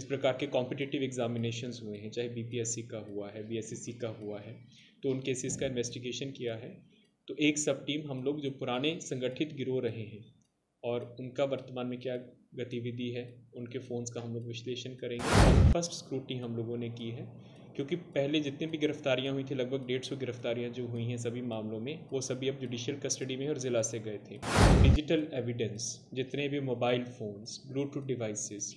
इस प्रकार के कॉम्पिटिटिव एग्जामिनेशंस हुए हैं, चाहे बीपीएससी का हुआ है, बीएसएससी का हुआ है, तो उन केसेस का इन्वेस्टिगेशन किया है। तो एक सब टीम हम लोग जो पुराने संगठित गिरोह रहे हैं और उनका वर्तमान में क्या गतिविधि है, उनके फ़ोन्स का हम लोग विश्लेषण करेंगे। फर्स्ट स्क्रूटनी हम लोगों ने की है, क्योंकि पहले जितने भी गिरफ्तारियां हुई थी, लगभग 150 गिरफ्तारियां जो हुई हैं सभी मामलों में, वो सभी अब जुडिशियल कस्टडी में और ज़िला से गए थे। डिजिटल एविडेंस, जितने भी मोबाइल फ़ोन्स, ब्लूटूथ डिवाइसेस,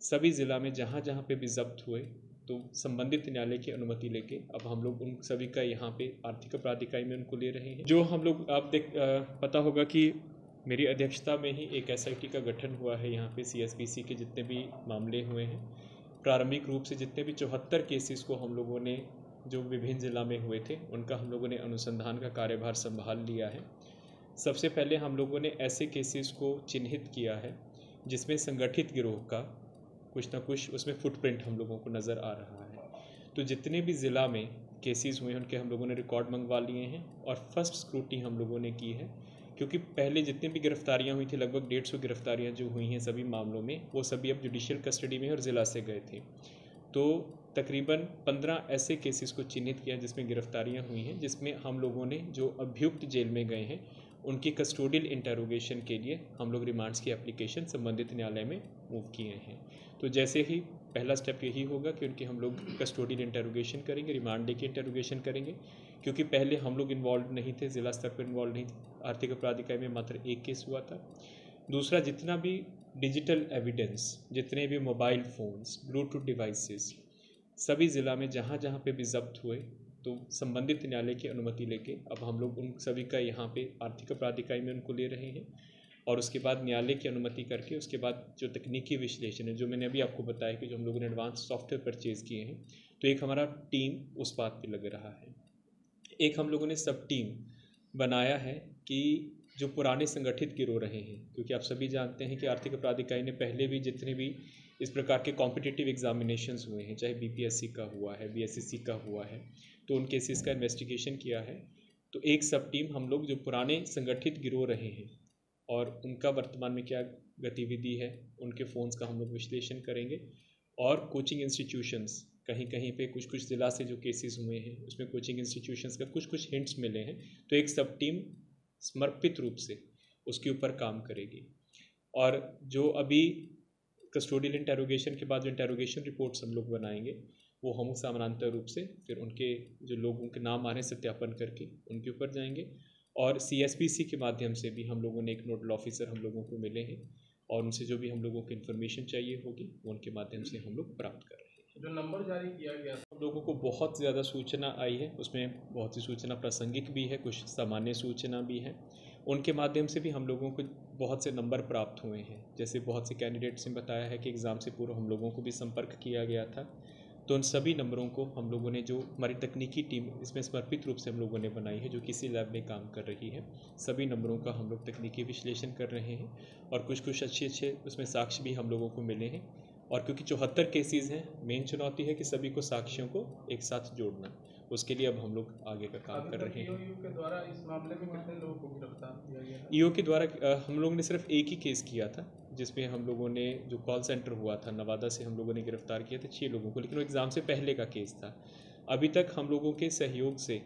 सभी ज़िला में जहाँ जहाँ पे भी जब्त हुए, तो संबंधित न्यायालय की अनुमति लेके अब हम लोग उन सभी का यहाँ पे आर्थिक अपराध इकाई में उनको ले रहे हैं। जो हम लोग पता होगा कि मेरी अध्यक्षता में ही एक एसआईटी का गठन हुआ है यहाँ पे। सीएसपीसी के जितने भी मामले हुए हैं, प्रारंभिक रूप से जितने भी 74 केसेस को हम लोगों ने जो विभिन्न ज़िला में हुए थे, उनका हम लोगों ने अनुसंधान का कार्यभार संभाल लिया है। सबसे पहले हम लोगों ने ऐसे केसेस को चिन्हित किया है जिसमें संगठित गिरोह का कुछ ना कुछ उसमें फुटप्रिंट हम लोगों को नज़र आ रहा है। तो जितने भी ज़िला में केसेस हुए हैं उनके हम लोगों ने रिकॉर्ड मंगवा लिए हैं और फर्स्ट स्क्रूटनी हम लोगों ने की है, क्योंकि पहले जितने भी गिरफ्तारियां हुई थी, लगभग 150 गिरफ्तारियां जो हुई हैं सभी मामलों में, वो सभी अब जुडिशियल कस्टडी में और ज़िला से गए थे। तो तकरीबन 15 ऐसे केसेस को चिन्हित किया जिसमें गिरफ्तारियां हुई हैं, जिसमें हम लोगों ने जो अभियुक्त जेल में गए हैं उनकी कस्टोडियल इंटरोगेशन के लिए हम लोग रिमांड्स की एप्लीकेशन संबंधित न्यायालय में मूव किए हैं। तो जैसे ही पहला स्टेप यही होगा कि उनकी हम लोग कस्टोडियल इंटरोगेशन करेंगे, रिमांड लेके इंटरोगेशन करेंगे, क्योंकि पहले हम लोग इन्वॉल्व नहीं थे, ज़िला स्तर पर इन्वॉल्व नहीं थे। आर्थिक अपराध इकाई में मात्र एक केस हुआ था। दूसरा, जितना भी डिजिटल एविडेंस, जितने भी मोबाइल फ़ोन्स, ब्लूटूथ डिवाइसेस, सभी ज़िला में जहाँ जहाँ पे भी जब्त हुए, तो संबंधित न्यायालय की अनुमति लेके अब हम लोग उन सभी का यहाँ पे आर्थिक अपराध इकाई में उनको ले रहे हैं। और उसके बाद न्यायालय की अनुमति करके उसके बाद जो तकनीकी विश्लेषण है, जो मैंने अभी आपको बताया कि जो हम लोगों ने एडवांस सॉफ्टवेयर परचेज़ किए हैं, तो एक हमारा टीम उस बात पे लग रहा है। एक हम लोगों ने सब टीम बनाया है कि जो पुराने संगठित गिरोह रहे हैं, क्योंकि आप सभी जानते हैं कि आर्थिक अपराध इकाई ने पहले भी जितने भी इस प्रकार के कॉम्पिटिटिव एग्जामिनेशंस हुए हैं, चाहे बीपीएससी का हुआ है, बीएसएससी का हुआ है, तो उन केसेस का इन्वेस्टिगेशन किया है। तो एक सब टीम हम लोग जो पुराने संगठित गिरोह रहे हैं और उनका वर्तमान में क्या गतिविधि है, उनके फ़ोन्स का हम लोग विश्लेषण करेंगे। और कोचिंग इंस्टीट्यूशंस, कहीं कहीं पे कुछ कुछ ज़िला से जो केसेस हुए हैं उसमें कोचिंग इंस्टीट्यूशंस का कुछ कुछ हिंट्स मिले हैं, तो एक सब टीम समर्पित रूप से उसके ऊपर काम करेगी। और जो अभी कस्टोडियल इंटरोगेशन के बाद जो इंटरोगेशन रिपोर्ट्स हम लोग बनाएंगे, वो हम समानांतर रूप से फिर उनके जो लोगों के नाम आ रहे हैं सत्यापन करके उनके ऊपर जाएंगे। और सीएसपीसी के माध्यम से भी हम लोगों ने एक नोडल ऑफिसर हम लोगों को मिले हैं और उनसे जो भी हम लोगों को इन्फॉर्मेशन चाहिए होगी वो उनके माध्यम से हम लोग प्राप्त कर रहे हैं। जो नंबर जारी किया गया, हम लोगों को बहुत ज़्यादा सूचना आई है, उसमें बहुत सी सूचना प्रासंगिक भी है, कुछ सामान्य सूचना भी है। उनके माध्यम से भी हम लोगों को बहुत से नंबर प्राप्त हुए हैं। जैसे बहुत से कैंडिडेट्स ने बताया है कि एग्ज़ाम से पूर्व हम लोगों को भी संपर्क किया गया था, तो उन सभी नंबरों को हम लोगों ने, जो हमारी तकनीकी टीम इसमें समर्पित रूप से हम लोगों ने बनाई है, जो किसी लैब में काम कर रही है, सभी नंबरों का हम लोग तकनीकी विश्लेषण कर रहे हैं। और कुछ कुछ अच्छे उसमें साक्ष्य भी हम लोगों को मिले हैं। और क्योंकि 74 केसेस हैं, मेन चुनौती है कि सभी को साक्ष्यों को एक साथ जोड़ना। उसके लिए अब हम लोग आगे का काम कर रहे हैं। ईओ के द्वारा इस मामले में कितने लोगों को गिरफ्तार किया गया है? ईओ के द्वारा हम लोगों ने सिर्फ एक ही केस किया था, जिसमें हम लोगों ने, जो कॉल सेंटर हुआ था नवादा से, हम लोगों ने गिरफ्तार किए थे 6 लोगों को, लेकिन वो एग्ज़ाम से पहले का केस था। अभी तक हम लोगों के सहयोग से,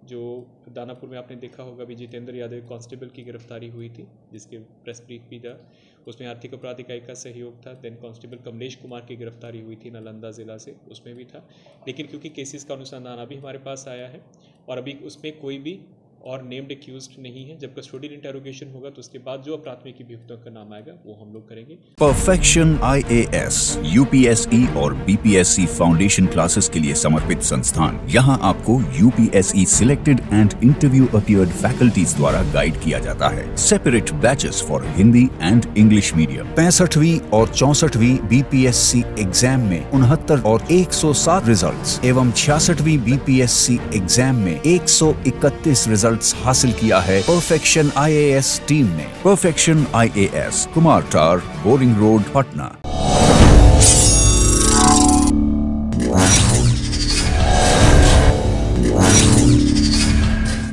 जो दानापुर में आपने देखा होगा, भी जितेंद्र यादव कांस्टेबल की गिरफ्तारी हुई थी, जिसके प्रेस ब्रीफ भी था, उसमें आर्थिक अपराध इकाई का सहयोग था। देन कांस्टेबल कमलेश कुमार की गिरफ्तारी हुई थी नालंदा ज़िला से, उसमें भी था। लेकिन क्योंकि केसेस का अनुसंधान अभी हमारे पास आया है और अभी उसमें कोई भी और नेम्ड एक्यूज्ड नहीं है, जब कस्टोडियल इंटरोगेशन होगा तो उसके बाद जो प्राथमिक अभियुक्तों का नाम आएगा वो हम लोग करेंगे। परफेक्शन IAS UPSE और BPSC फाउंडेशन क्लासेस के लिए समर्पित संस्थान। यहाँ आपको UPSE selected and interview appeared faculties द्वारा गाइड किया जाता है। Separate batches for Hindi and English medium. 65वीं और 64वीं BPSC एग्जाम में 69 और 107 रिजल्ट्स एवं 66वीं BPSC एग्जाम में 131 रिजल्ट हासिल किया है परफेक्शन IAS टीम ने। परफेक्शन IAS, कुमार टार, बोरिंग रोड, पटना।